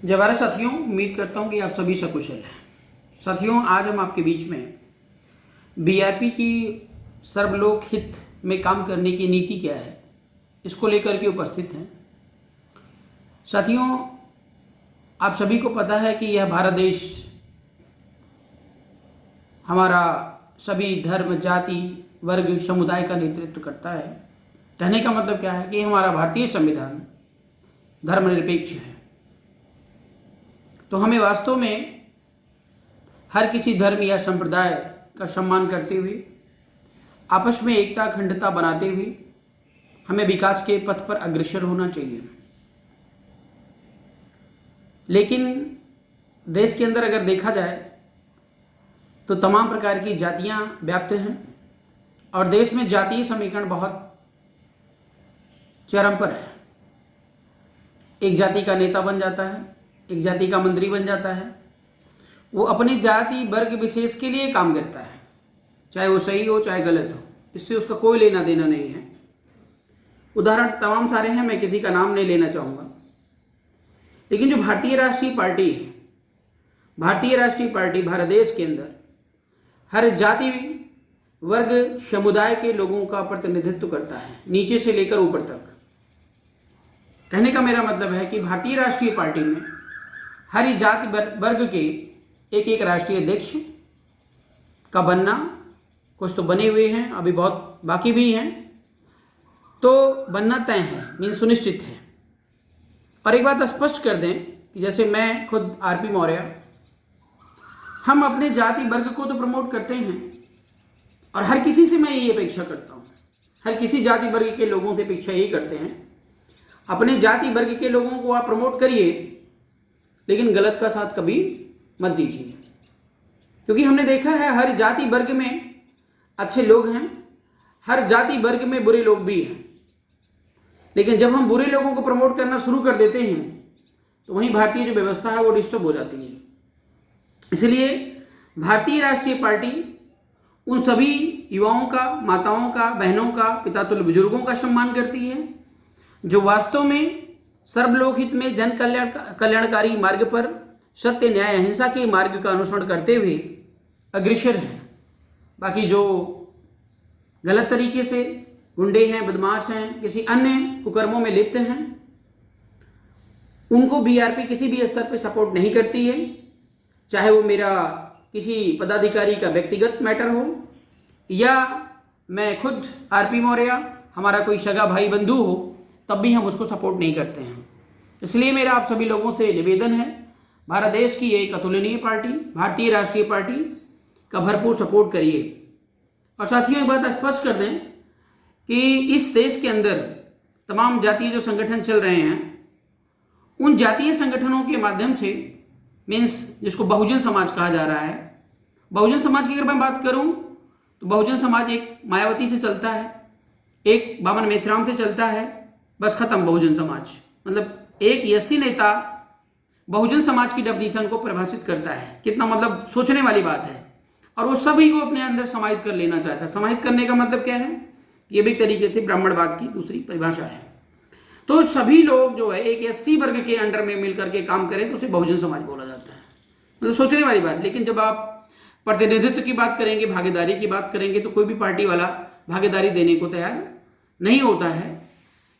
जय भारत साथियों, उम्मीद करता हूं कि आप सभी सकुशल हैं। साथियों, आज हम आपके बीच में बीआरपी की सर्वलोक हित में काम करने की नीति क्या है, इसको लेकर के उपस्थित हैं। साथियों, आप सभी को पता है कि यह भारत देश हमारा सभी धर्म, जाति, वर्ग, समुदाय का नेतृत्व करता है। कहने का मतलब क्या है कि हमारा भारतीय संविधान धर्मनिरपेक्ष है। तो हमें वास्तव में हर किसी धर्म या संप्रदाय का सम्मान करते हुए, आपस में एकता अखंडता बनाते हुए हमें विकास के पथ पर अग्रसर होना चाहिए। लेकिन देश के अंदर अगर देखा जाए तो तमाम प्रकार की जातियां व्याप्त हैं और देश में जातीय समीकरण बहुत चरम पर है। एक जाति का नेता बन जाता है, एक जाति का मंत्री बन जाता है, वो अपनी जाति वर्ग विशेष के लिए काम करता है, चाहे वो सही हो चाहे गलत हो, इससे उसका कोई लेना देना नहीं है। उदाहरण तमाम सारे हैं, मैं किसी का नाम नहीं लेना चाहूँगा। लेकिन जो भारतीय राष्ट्रीय पार्टी है, भारतीय राष्ट्रीय पार्टी भारत देश के अंदर हर जाति वर्ग समुदाय के लोगों का प्रतिनिधित्व करता है, नीचे से लेकर ऊपर तक। कहने का मेरा मतलब है कि भारतीय राष्ट्रीय पार्टी में हर ही जाति वर्ग के एक एक राष्ट्रीय अध्यक्ष का बनना, कुछ तो बने हुए हैं, अभी बहुत बाकी भी हैं, तो बनना तय है, मीन सुनिश्चित है। और एक बात स्पष्ट कर दें कि जैसे मैं खुद आरपी मौर्य, हम अपने जाति वर्ग को तो प्रमोट करते हैं और हर किसी से मैं यही अपेक्षा करता हूँ, हर किसी जाति वर्ग के लोगों से अपेक्षा यही करते हैं, अपने जाति वर्ग के लोगों को आप प्रमोट करिए, लेकिन गलत का साथ कभी मत दीजिए। क्योंकि हमने देखा है हर जाति वर्ग में अच्छे लोग हैं, हर जाति वर्ग में बुरे लोग भी हैं। लेकिन जब हम बुरे लोगों को प्रमोट करना शुरू कर देते हैं तो वहीं भारतीय जो व्यवस्था है वो डिस्टर्ब हो जाती है। इसलिए भारतीय राष्ट्रीय पार्टी उन सभी युवाओं का, माताओं का, बहनों का, पितातुल्य बुजुर्गों का सम्मान करती है जो वास्तव में सर्वलोक हित में जन कल्याणकारी मार्ग पर सत्य, न्याय, अहिंसा के मार्ग का अनुसरण करते हुए अग्रसर हैं। बाकी जो गलत तरीके से गुंडे हैं, बदमाश हैं, किसी अन्य कुकर्मों में लिप्त हैं, उनको बीआरपी किसी भी स्तर पर सपोर्ट नहीं करती है। चाहे वो मेरा किसी पदाधिकारी का व्यक्तिगत मैटर हो या मैं खुद आरपी मौर्य, हमारा कोई सगा भाई बंधु हो, तब भी हम उसको सपोर्ट नहीं करते हैं। इसलिए मेरा आप सभी लोगों से निवेदन है, भारत देश की एक अतुलनीय पार्टी भारतीय राष्ट्रीय पार्टी का भरपूर सपोर्ट करिए। और साथियों, एक बात स्पष्ट कर दें कि इस देश के अंदर तमाम जातीय जो संगठन चल रहे हैं, उन जातीय संगठनों के माध्यम से, मीन्स जिसको बहुजन समाज कहा जा रहा है, बहुजन समाज की अगर मैं बात करूं तो बहुजन समाज एक मायावती से चलता है, एक बामन मेथराम से चलता है, बस खत्म बहुजन समाज। मतलब एक यस्सी नेता बहुजन समाज की डेफिनेशन को परिभाषित करता है, कितना मतलब सोचने वाली बात है। और वो सभी को अपने अंदर समाहित कर लेना चाहता है। समाहित करने का मतलब क्या है, ये भी एक तरीके से ब्राह्मणवाद की दूसरी परिभाषा है। तो सभी लोग जो है एक एससी वर्ग के अंडर में मिलकर के काम करें तो उसे बहुजन समाज बोला जाता है, मतलब सोचने वाली बात। लेकिन जब आप प्रतिनिधित्व की बात करेंगे, भागीदारी की बात करेंगे, तो कोई भी पार्टी वाला भागीदारी देने को तैयार नहीं होता है।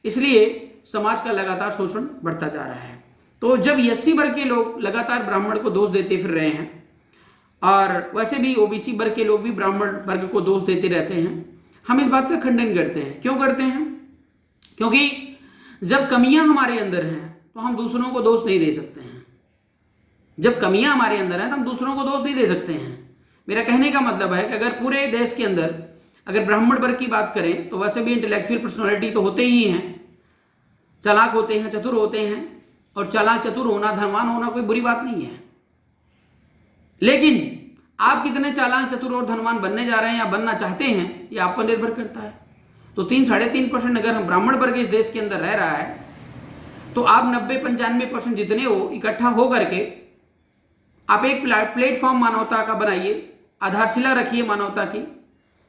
इसलिए समाज का लगातार शोषण बढ़ता जा रहा है। तो जब एससी वर्ग के लोग लगातार ब्राह्मण को दोष देते फिर रहे हैं, और वैसे भी ओबीसी वर्ग के लोग भी ब्राह्मण वर्ग को दोष देते रहते हैं, हम इस बात का खंडन करते हैं। क्यों करते हैं? क्योंकि जब कमियां हमारे अंदर हैं तो हम दूसरों को दोष नहीं दे सकते हैं। जब कमियां हमारे अंदर हैं तो हम दूसरों को दोष नहीं दे सकते हैं। मेरा कहने का मतलब है कि अगर पूरे देश के अंदर अगर ब्राह्मण वर्ग की बात करें तो वैसे भी इंटेलेक्चुअल पर्सनालिटी तो होते ही हैं, चालाक होते हैं, चतुर होते हैं, और चालाक चतुर होना, धनवान होना कोई बुरी बात नहीं है। लेकिन आप कितने चालाक चतुर और धनवान बनने जा रहे हैं या बनना चाहते हैं, ये आप पर निर्भर करता है। तो 3-3.5% अगर हम ब्राह्मण वर्ग इस देश के अंदर रह रहा है तो आप 90-95% जितने हो इकट्ठा हो करके आप एक प्लेटफॉर्म मानवता का बनाइए, आधारशिला रखिए मानवता की,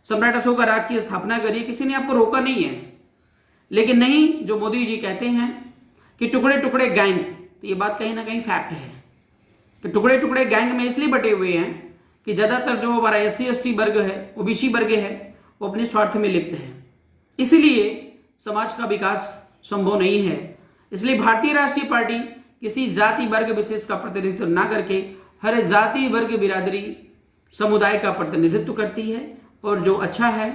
सम्राट अशोक राज की स्थापना करिए। किसी ने आपको रोका नहीं है। लेकिन नहीं, जो मोदी जी कहते हैं कि टुकड़े टुकड़े गैंग, तो ये बात कहीं ना कहीं फैक्ट है कि टुकड़े टुकड़े गैंग में इसलिए बटे हुए हैं कि ज़्यादातर जो हमारा SC/ST वर्ग है, OBC वर्ग है, वो अपने स्वार्थ में लिप्त है। इसलिए समाज का विकास संभव नहीं है। इसलिए भारतीय राष्ट्रीय पार्टी किसी जाति वर्ग विशेष का प्रतिनिधित्व ना करके हर जाति वर्ग बिरादरी समुदाय का प्रतिनिधित्व करती है और जो अच्छा है,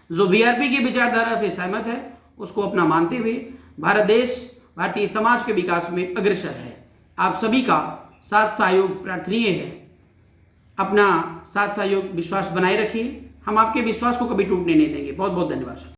जो BRP की विचारधारा से सहमत है, उसको अपना मानते हुए भारत देश भारतीय समाज के विकास में अग्रसर है। आप सभी का साथ सहयोग प्रार्थनीय है। अपना साथ सहयोग विश्वास बनाए रखिए। हम आपके विश्वास को कभी टूटने नहीं देंगे। बहुत बहुत धन्यवाद।